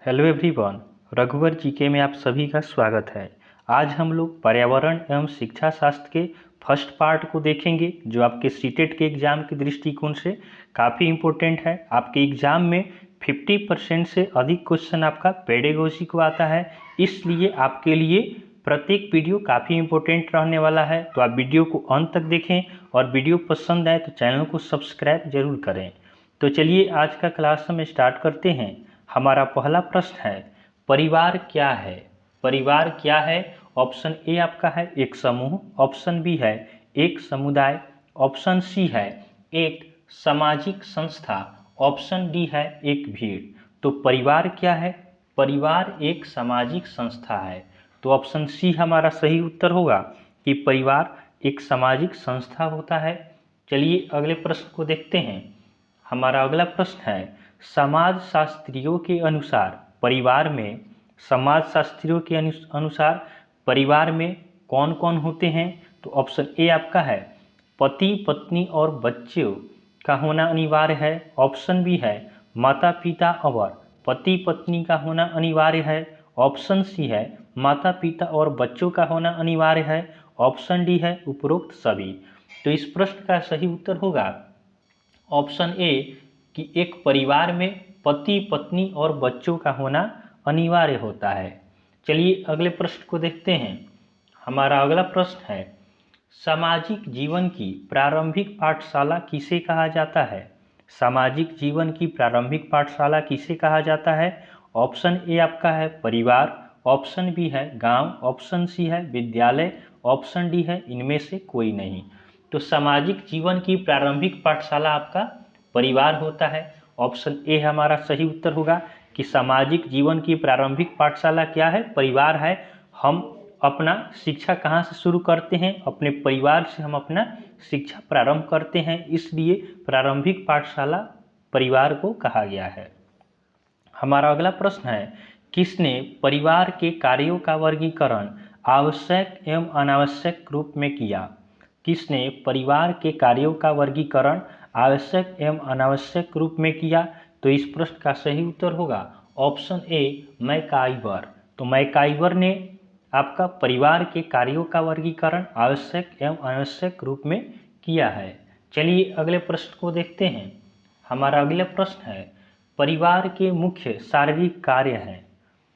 Hello everyone, रघुवर GK में आप सभी का स्वागत है। आज हम लोग पर्यावरण एवं शिक्षा शास्त्र के फर्स्ट पार्ट को देखेंगे, जो आपके सीटेट के एग्ज़ाम के दृष्टिकोण से काफ़ी इम्पोर्टेंट है। आपके एग्ज़ाम में 50% से अधिक क्वेश्चन आपका पेडागोजी को आता है, इसलिए आपके लिए प्रत्येक वीडियो काफ़ी इम्पोर्टेंट रहने वाला है। तो आप वीडियो को अंत तक देखें और वीडियो पसंद आए तो चैनल को सब्सक्राइब जरूर करें। तो चलिए आज का क्लास हम स्टार्ट करते हैं। हमारा पहला प्रश्न है, परिवार क्या है? परिवार क्या है? ऑप्शन ए आपका है एक समूह, ऑप्शन बी है एक समुदाय, ऑप्शन सी है एक सामाजिक संस्था, ऑप्शन डी है एक भीड़। तो परिवार क्या है? परिवार एक सामाजिक संस्था है। तो ऑप्शन सी हमारा सही उत्तर होगा कि परिवार एक सामाजिक संस्था होता है। चलिए अगले प्रश्न को देखते हैं। हमारा अगला प्रश्न है, समाजशास्त्रियों के अनुसार परिवार में परिवार में कौन कौन होते हैं? तो ऑप्शन ए आपका है पति पत्नी और बच्चों का होना अनिवार्य है, ऑप्शन बी है माता पिता और पति पत्नी का होना अनिवार्य है, ऑप्शन सी है माता पिता और बच्चों का होना अनिवार्य है, ऑप्शन डी है उपरोक्त सभी। तो इस प्रश्न का सही उत्तर होगा ऑप्शन ए कि एक परिवार में पति पत्नी और बच्चों का होना अनिवार्य होता है। चलिए अगले प्रश्न को देखते हैं। हमारा अगला प्रश्न है, सामाजिक जीवन की प्रारंभिक पाठशाला किसे कहा जाता है? सामाजिक जीवन की प्रारंभिक पाठशाला किसे कहा जाता है? ऑप्शन ए आपका है परिवार, ऑप्शन बी है गांव, ऑप्शन सी है विद्यालय, ऑप्शन डी है इनमें से कोई नहीं। तो सामाजिक जीवन की प्रारंभिक पाठशाला आपका परिवार होता है। ऑप्शन ए हमारा सही उत्तर होगा कि सामाजिक जीवन की प्रारंभिक पाठशाला क्या है? परिवार है। हम अपना शिक्षा कहाँ से शुरू करते हैं? अपने परिवार से हम अपना शिक्षा प्रारंभ करते हैं, इसलिए प्रारंभिक पाठशाला परिवार को कहा गया है। हमारा अगला प्रश्न है, किसने परिवार के कार्यों का वर्गीकरण आवश्यक एवं अनावश्यक रूप में किया? किसने परिवार के कार्यों का वर्गीकरण आवश्यक एवं अनावश्यक रूप में किया? तो इस प्रश्न का सही उत्तर होगा ऑप्शन ए मैकाइवर। तो मैकाइवर ने आपका परिवार के कार्यों का वर्गीकरण आवश्यक एवं अनावश्यक रूप में किया है। चलिए अगले प्रश्न को देखते हैं। हमारा अगला प्रश्न है, परिवार के मुख्य शारीरिक कार्य हैं।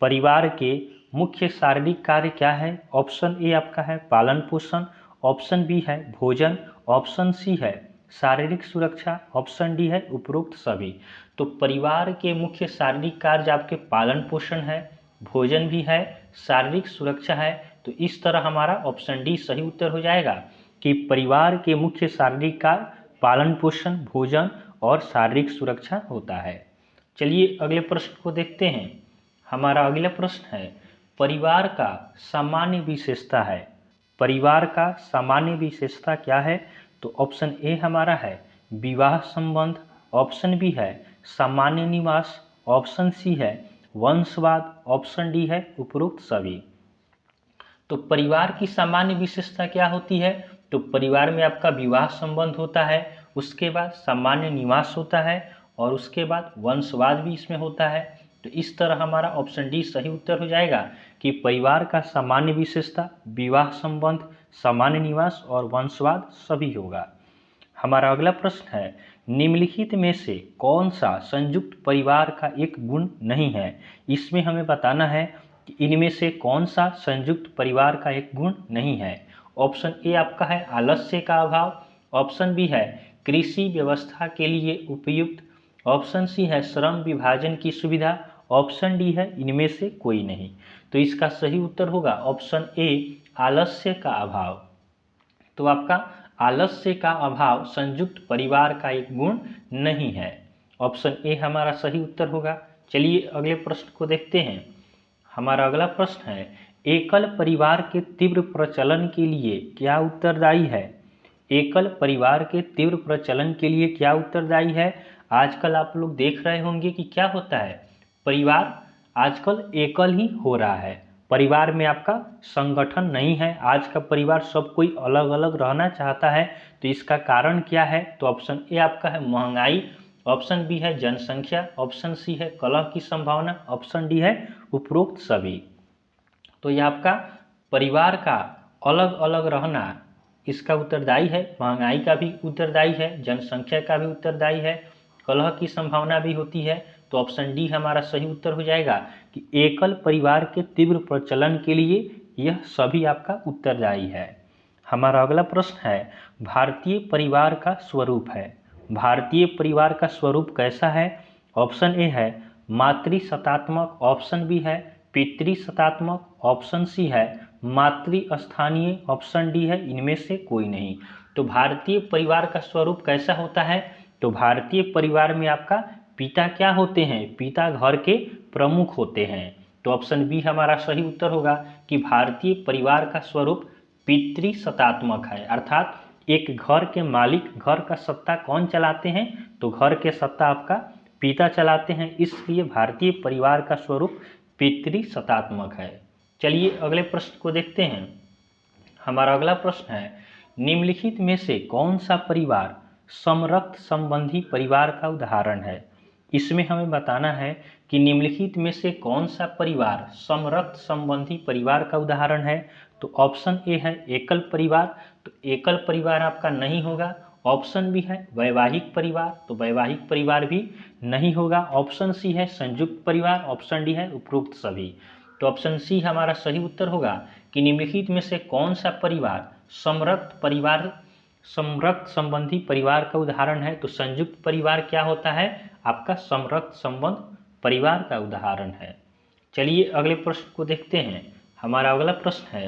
परिवार के मुख्य शारीरिक कार्य क्या है? ऑप्शन ए आपका है पालन पोषण, ऑप्शन बी है भोजन, ऑप्शन सी है शारीरिक सुरक्षा, ऑप्शन डी है उपरोक्त सभी। तो परिवार के मुख्य शारीरिक कार्य आपके पालन पोषण है, भोजन भी है, शारीरिक सुरक्षा है। तो इस तरह हमारा ऑप्शन डी सही उत्तर हो जाएगा कि परिवार के मुख्य शारीरिक कार्य पालन पोषण, भोजन और शारीरिक सुरक्षा होता है। चलिए अगले प्रश्न को देखते हैं। हमारा अगला प्रश्न है, परिवार का सामान्य विशेषता है। परिवार का सामान्य विशेषता क्या है? तो ऑप्शन ए हमारा है विवाह संबंध, ऑप्शन बी है सामान्य निवास, ऑप्शन सी है वंशवाद, ऑप्शन डी है उपरोक्त सभी। तो परिवार की सामान्य विशेषता क्या होती है? तो परिवार में आपका विवाह संबंध होता है, उसके बाद सामान्य निवास होता है और उसके बाद वंशवाद भी इसमें होता है। तो इस तरह हमारा ऑप्शन डी सही उत्तर हो जाएगा कि परिवार का सामान्य विशेषता विवाह संबंध, सामान्य निवास और वंशवाद सभी होगा। हमारा अगला प्रश्न है, निम्नलिखित में से कौन सा संयुक्त परिवार का एक गुण नहीं है? इसमें हमें बताना है कि इनमें से कौन सा संयुक्त परिवार का एक गुण नहीं है। ऑप्शन ए आपका है आलस्य का अभाव, ऑप्शन बी है कृषि व्यवस्था के लिए उपयुक्त, ऑप्शन सी है श्रम विभाजन की सुविधा, ऑप्शन डी है इनमें से कोई नहीं। तो इसका सही उत्तर होगा ऑप्शन ए आलस्य का अभाव। तो आपका आलस्य का अभाव संयुक्त परिवार का एक गुण नहीं है। ऑप्शन ए हमारा सही उत्तर होगा। चलिए अगले प्रश्न को देखते हैं। हमारा अगला प्रश्न है, एकल परिवार के तीव्र प्रचलन के लिए क्या उत्तरदायी है? एकल परिवार के तीव्र प्रचलन के लिए क्या उत्तरदायी है? आजकल आप लोग देख रहे होंगे कि क्या होता है, परिवार आजकल एकल ही हो रहा है। परिवार में आपका संगठन नहीं है, आज का परिवार सब कोई अलग अलग रहना चाहता है। तो इसका कारण क्या है? तो ऑप्शन ए आपका है महंगाई, ऑप्शन बी है जनसंख्या, ऑप्शन सी है कलह की संभावना, ऑप्शन डी है उपरोक्त सभी। तो यह आपका परिवार का अलग अलग रहना इसका उत्तरदायी है, महंगाई का भी उत्तरदायी है, जनसंख्या का भी उत्तरदायी है, कलह की संभावना भी होती है। तो ऑप्शन डी हमारा सही उत्तर हो जाएगा कि एकल परिवार के तीव्र प्रचलन के लिए यह सभी आपका उत्तरदायी है। हमारा अगला प्रश्न है भारतीय परिवार का स्वरूप है। भारतीय परिवार का स्वरूप कैसा है? ऑप्शन ए है मातृसत्तात्मक, ऑप्शन बी है पितृसत्तात्मक, ऑप्शन सी है मातृस्थानीय, ऑप्शन डी है इनमें से कोई नहीं। तो भारतीय परिवार का स्वरूप कैसा होता है? तो भारतीय परिवार में आपका पिता क्या होते हैं? पिता घर के प्रमुख होते हैं। तो ऑप्शन बी हमारा सही उत्तर होगा कि भारतीय परिवार का स्वरूप पितृसत्तात्मक है, अर्थात एक घर के मालिक, घर का सत्ता कौन चलाते हैं? तो घर के सत्ता आपका पिता चलाते हैं, इसलिए भारतीय परिवार का स्वरूप पितृसत्तात्मक है। चलिए अगले प्रश्न को देखते हैं। हमारा अगला प्रश्न है निम्नलिखित में से कौन सा परिवार समरक्त संबंधी परिवार का उदाहरण है? इसमें हमें बताना है कि निम्नलिखित में से कौन सा परिवार समरक्त संबंधी परिवार का उदाहरण है। तो ऑप्शन ए है एकल परिवार, तो एकल परिवार आपका नहीं होगा। ऑप्शन बी है वैवाहिक परिवार, तो वैवाहिक परिवार भी नहीं होगा। ऑप्शन सी है संयुक्त परिवार, ऑप्शन डी है उपरोक्त सभी। तो ऑप्शन सी हमारा सही उत्तर होगा कि निम्नलिखित में से कौन सा परिवार समरक्त संबंधी परिवार का उदाहरण है। तो संयुक्त परिवार क्या होता है? आपका समरक्त संबंध परिवार का उदाहरण है। चलिए अगले प्रश्न को देखते हैं। हमारा अगला प्रश्न है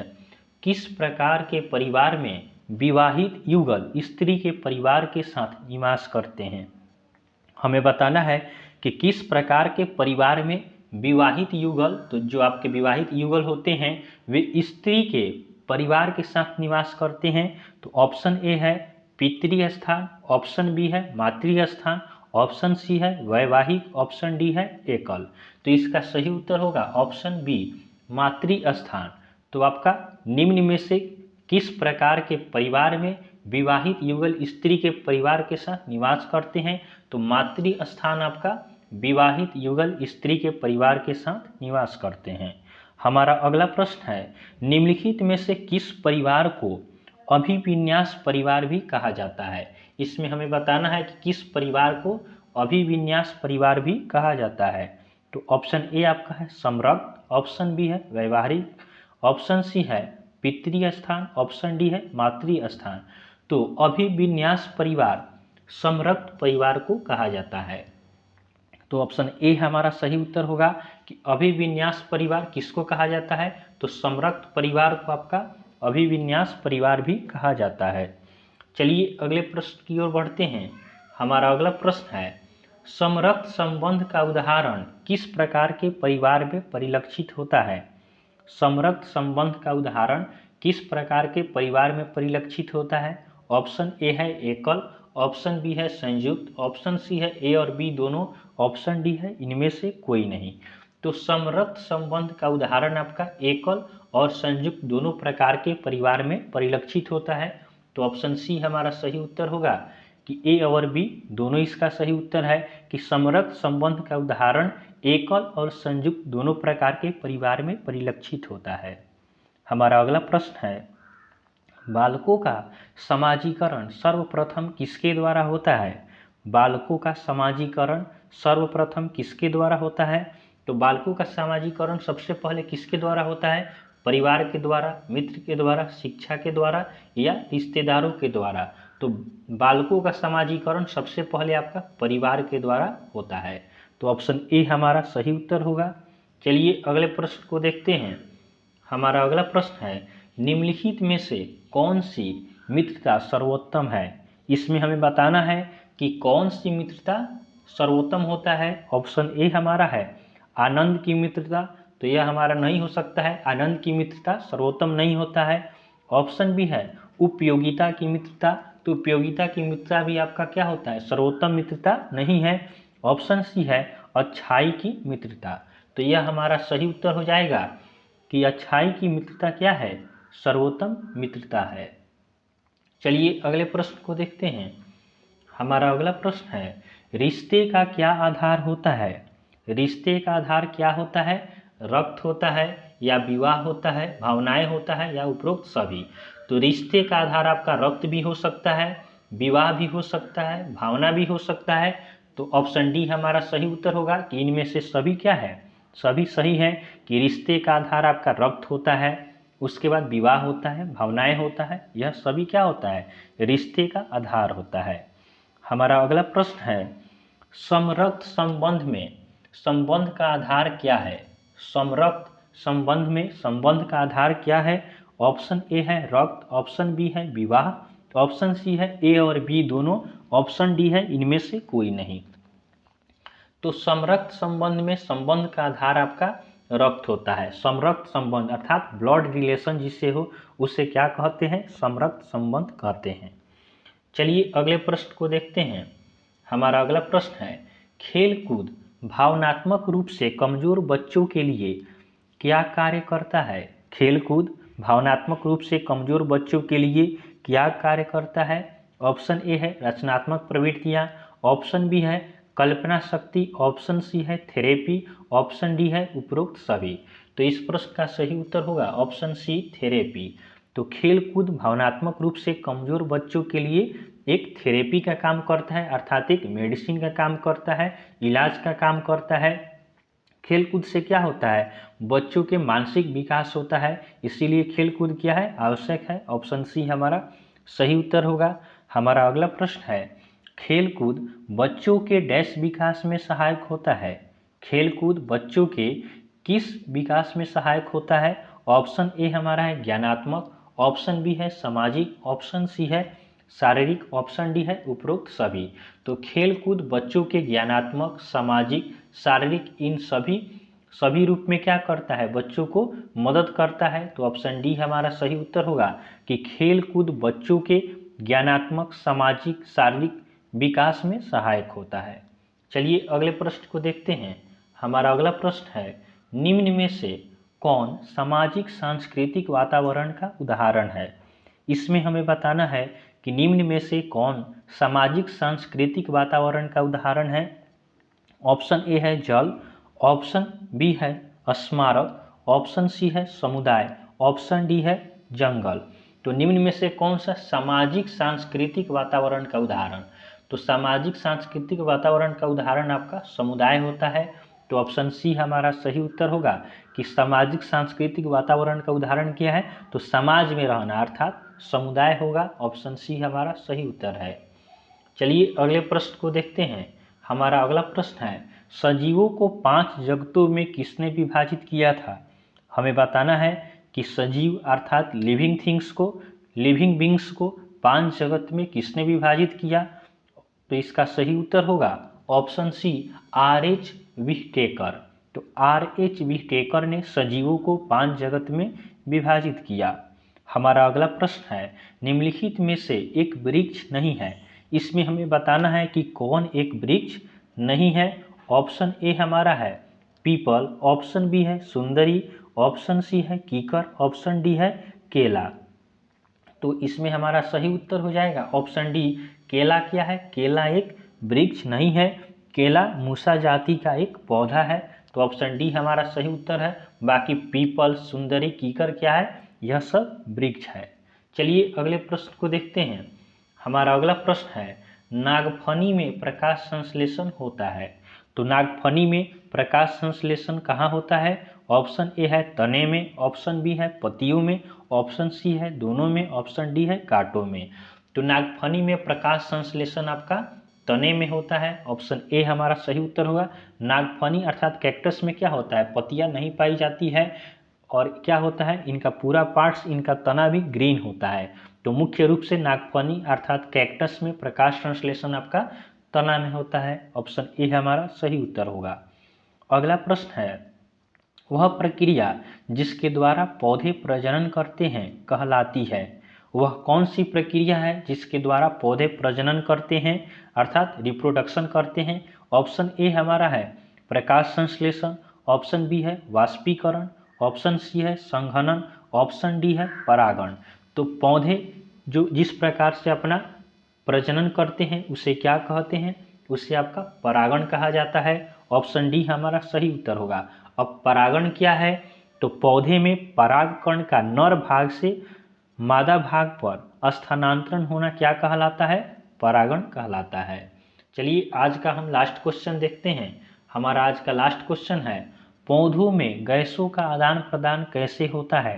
किस प्रकार के परिवार में विवाहित युगल स्त्री के परिवार के साथ निवास करते हैं? हमें बताना है कि किस प्रकार के परिवार में विवाहित युगल, तो जो आपके विवाहित युगल होते हैं वे स्त्री के परिवार के साथ निवास करते हैं। तो ऑप्शन ए है पितृस्थान, ऑप्शन बी है मातृस्थान, ऑप्शन सी है वैवाहिक, ऑप्शन डी है एकल। तो इसका सही उत्तर होगा ऑप्शन बी मातृस्थान। तो आपका निम्न में से किस प्रकार के परिवार में विवाहित युगल स्त्री के परिवार के साथ निवास करते हैं? तो मातृस्थान आपका विवाहित युगल स्त्री के परिवार के साथ निवास करते हैं। हमारा अगला प्रश्न है निम्नलिखित में से किस परिवार को अभिविन्यास परिवार भी कहा जाता है? इसमें हमें बताना है कि किस परिवार को अभिविन्यास परिवार भी कहा जाता है। तो ऑप्शन ए आपका है समरक्त, ऑप्शन बी है वैवाहिक, ऑप्शन सी है पितृस्थान, ऑप्शन डी है मातृस्थान। तो अभिविन्यास परिवार समरक्त परिवार को कहा जाता है। तो ऑप्शन ए हमारा सही उत्तर होगा कि अभिविन्यास परिवार किसको कहा जाता है? तो समरक्त परिवार को आपका अभिविन्यास परिवार भी कहा जाता है। चलिए अगले प्रश्न की ओर बढ़ते हैं। हमारा अगला प्रश्न है समरक्त संबंध का उदाहरण किस प्रकार के परिवार में परिलक्षित होता है? समरक्त संबंध का उदाहरण किस प्रकार के परिवार में परिलक्षित होता है? ऑप्शन ए है एकल, ऑप्शन बी है संयुक्त, ऑप्शन सी है ए और बी दोनों, ऑप्शन डी है इनमें से कोई नहीं। तो समरक्त संबंध का उदाहरण आपका एकल और संयुक्त दोनों प्रकार के परिवार में परिलक्षित होता है। तो ऑप्शन सी हमारा सही उत्तर होगा कि ए और बी दोनों इसका सही उत्तर है कि समरक्त संबंध का उदाहरण एकल और संयुक्त दोनों प्रकार के परिवार में परिलक्षित होता है। हमारा अगला प्रश्न है बालकों का समाजीकरण सर्वप्रथम किसके द्वारा होता है? बालकों का समाजीकरण सर्वप्रथम किसके द्वारा होता है? तो बालकों का समाजीकरण सबसे पहले किसके द्वारा होता है? परिवार के द्वारा, मित्र के द्वारा, शिक्षा के द्वारा या रिश्तेदारों के द्वारा। तो बालकों का समाजीकरण सबसे पहले आपका परिवार के द्वारा होता है। तो ऑप्शन ए हमारा सही उत्तर होगा। चलिए अगले प्रश्न को देखते हैं। हमारा अगला प्रश्न है निम्नलिखित में से कौन सी मित्रता सर्वोत्तम है? इसमें हमें बताना है कि कौन सी मित्रता सर्वोत्तम होता है। ऑप्शन ए हमारा है आनंद की मित्रता, तो यह हमारा नहीं हो सकता है, आनंद की मित्रता सर्वोत्तम नहीं होता है। ऑप्शन बी है उपयोगिता की मित्रता, तो उपयोगिता की मित्रता भी आपका क्या होता है? सर्वोत्तम मित्रता नहीं है। ऑप्शन सी है अच्छाई की मित्रता, तो यह हमारा सही उत्तर हो जाएगा कि अच्छाई की मित्रता क्या है? सर्वोत्तम मित्रता है। चलिए अगले प्रश्न को देखते हैं। हमारा अगला प्रश्न है रिश्ते का क्या आधार होता है? रिश्ते का आधार क्या होता है? रक्त होता है या विवाह होता है, भावनाएं होता है या उपरोक्त सभी। तो रिश्ते का आधार आपका रक्त भी हो सकता है, विवाह भी हो सकता है, भावना भी हो सकता है। तो ऑप्शन डी हमारा सही उत्तर होगा कि इनमें से सभी क्या है? सभी सही है कि रिश्ते का आधार आपका रक्त होता है, उसके बाद विवाह होता है, भावनाएं होता है, यह सभी क्या होता है? रिश्ते का आधार होता है। हमारा अगला प्रश्न है, समरक्त संबंध में संबंध का आधार क्या है? समरक्त संबंध में संबंध का आधार क्या है? ऑप्शन ए है रक्त, ऑप्शन बी है विवाह, ऑप्शन सी है ए और बी दोनों, ऑप्शन डी है इनमें से कोई नहीं। तो समरक्त संबंध में संबंध का आधार आपका रक्त होता है। समरक्त संबंध अर्थात ब्लड रिलेशन जिससे हो उसे क्या कहते हैं? समरक्त संबंध कहते हैं। चलिए अगले प्रश्न को देखते हैं। हमारा अगला प्रश्न है, खेलकूद भावनात्मक रूप से कमजोर बच्चों के लिए क्या कार्य करता है? खेलकूद भावनात्मक रूप से कमजोर बच्चों के लिए क्या कार्य करता है? ऑप्शन ए है रचनात्मक प्रवृत्तियां, ऑप्शन बी है कल्पना शक्ति, ऑप्शन सी है थेरेपी, ऑप्शन डी है उपरोक्त सभी। तो इस प्रश्न का सही उत्तर होगा ऑप्शन सी थेरेपी। तो खेलकूद भावनात्मक रूप से कमजोर बच्चों के लिए एक थेरेपी का काम करता है, अर्थात एक मेडिसिन का काम करता है, इलाज का काम करता है। खेलकूद से क्या होता है? बच्चों के मानसिक विकास होता है, इसीलिए खेलकूद क्या है? आवश्यक है। ऑप्शन सी हमारा सही उत्तर होगा। हमारा अगला प्रश्न है, खेलकूद बच्चों के डैश विकास में सहायक होता है? खेलकूद बच्चों के किस विकास में सहायक होता है? ऑप्शन ए हमारा है ज्ञानात्मक, ऑप्शन बी है सामाजिक, ऑप्शन सी है शारीरिक, ऑप्शन डी है उपरोक्त सभी। तो खेलकूद बच्चों के ज्ञानात्मक, सामाजिक, शारीरिक इन सभी रूप में क्या करता है? बच्चों को मदद करता है। तो ऑप्शन डी हमारा सही उत्तर होगा कि खेलकूद बच्चों के ज्ञानात्मक, सामाजिक, शारीरिक विकास में सहायक होता है। चलिए अगले प्रश्न को देखते हैं। हमारा अगला प्रश्न है, निम्न में से कौन सामाजिक सांस्कृतिक वातावरण का उदाहरण है? इसमें हमें बताना है कि निम्न में से कौन सामाजिक सांस्कृतिक वातावरण का उदाहरण है। ऑप्शन ए है जल, ऑप्शन बी है स्मारक, ऑप्शन सी है समुदाय, ऑप्शन डी है जंगल। तो निम्न में से कौन सा सामाजिक सांस्कृतिक वातावरण का उदाहरण? तो सामाजिक सांस्कृतिक वातावरण का उदाहरण आपका समुदाय होता है। तो ऑप्शन सी हमारा सही उत्तर होगा कि सामाजिक सांस्कृतिक वातावरण का उदाहरण क्या है? तो समाज में रहना अर्थात समुदाय होगा। ऑप्शन सी हमारा सही उत्तर है। चलिए अगले प्रश्न को देखते हैं। हमारा अगला प्रश्न है, सजीवों को 5 जगतों में किसने विभाजित किया था? हमें बताना है कि सजीव अर्थात लिविंग बींग्स को 5 जगत में किसने विभाजित किया? तो इसका सही उत्तर होगा ऑप्शन सी R.H. व्हिटेकर। तो R.H. व्हिटेकर ने सजीवों को 5 जगत में विभाजित किया। हमारा अगला प्रश्न है, निम्नलिखित में से एक वृक्ष नहीं है, इसमें हमें बताना है कि कौन एक वृक्ष नहीं है। ऑप्शन ए हमारा है पीपल, ऑप्शन बी है सुंदरी, ऑप्शन सी है कीकर, ऑप्शन डी है केला। तो इसमें हमारा सही उत्तर हो जाएगा ऑप्शन डी केला। क्या है? केला एक वृक्ष नहीं है, केला मूसा जाति का एक पौधा है। तो ऑप्शन डी हमारा सही उत्तर है। बाकी पीपल, सुंदरी, कीकर क्या है? यह सब वृक्ष है। चलिए अगले प्रश्न को देखते हैं। हमारा अगला प्रश्न है, नागफनी में प्रकाश संश्लेषण होता है। तो नागफनी में प्रकाश संश्लेषण कहाँ होता है? ऑप्शन ए है तने में, ऑप्शन बी है पत्तियों में, ऑप्शन सी है दोनों में, ऑप्शन डी है कांटों में। तो नागफनी में प्रकाश संश्लेषण आपका तने में होता है। ऑप्शन ए हमारा सही उत्तर होगा। नागफनी अर्थात कैक्टस में क्या होता है? पत्तियां नहीं पाई जाती है और क्या होता है? इनका पूरा पार्ट्स, इनका तना भी ग्रीन होता है। तो मुख्य रूप से नागफनी अर्थात कैक्टस में प्रकाश संश्लेषण आपका तना में होता है। ऑप्शन ए हमारा सही उत्तर होगा। अगला प्रश्न है, वह प्रक्रिया जिसके द्वारा पौधे प्रजनन करते हैं कहलाती है। वह कौन सी प्रक्रिया है जिसके द्वारा पौधे प्रजनन करते हैं अर्थात रिप्रोडक्शन करते हैं? ऑप्शन ए हमारा है प्रकाश संश्लेषण, ऑप्शन बी है वाष्पीकरण, ऑप्शन सी है संघनन, ऑप्शन डी है परागण। तो पौधे जो जिस प्रकार से अपना प्रजनन करते हैं उसे क्या कहते हैं? उसे आपका परागण कहा जाता है। ऑप्शन डी हमारा सही उत्तर होगा। अब परागण क्या है, तो पौधे में परागकण का नर भाग से मादा भाग पर स्थानांतरण होना क्या कहलाता है, परागण कहलाता है। चलिए आज का हम लास्ट क्वेश्चन देखते हैं। हमारा आज का लास्ट क्वेश्चन है, पौधों में गैसों का आदान प्रदान कैसे होता है।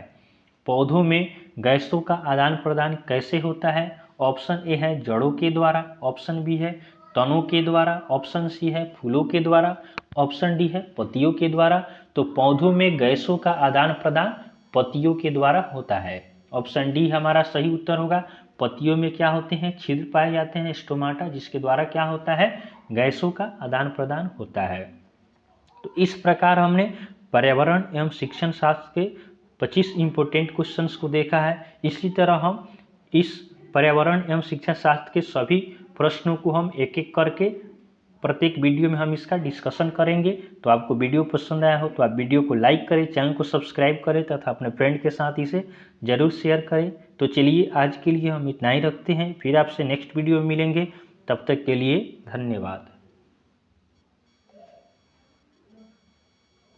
पौधों में गैसों का आदान प्रदान कैसे होता है। ऑप्शन ए है जड़ों के द्वारा, ऑप्शन बी है तनों के द्वारा, ऑप्शन सी है फूलों के द्वारा, ऑप्शन डी है पत्तियों के द्वारा। तो पौधों में गैसों का आदान प्रदान पत्तियों के द्वारा होता है। ऑप्शन डी हमारा सही उत्तर होगा। पत्तियों में क्या होते हैं, छिद्र पाए जाते हैं, स्टोमाटा, जिसके द्वारा क्या होता है, गैसों का आदान प्रदान होता है। तो इस प्रकार हमने पर्यावरण एवं शिक्षण शास्त्र के 25 इंपोर्टेंट क्वेश्चंस को देखा है। इसी तरह हम इस पर्यावरण एवं शिक्षण शास्त्र के सभी प्रश्नों को हम एक एक करके प्रत्येक वीडियो में हम इसका डिस्कशन करेंगे। तो आपको वीडियो पसंद आया हो तो आप वीडियो को लाइक करें, चैनल को सब्सक्राइब करें तथा अपने फ्रेंड के साथ इसे जरूर शेयर करें। तो चलिए आज के लिए हम इतना ही रखते हैं, फिर आपसे नेक्स्ट वीडियो में मिलेंगे। तब तक के लिए धन्यवाद।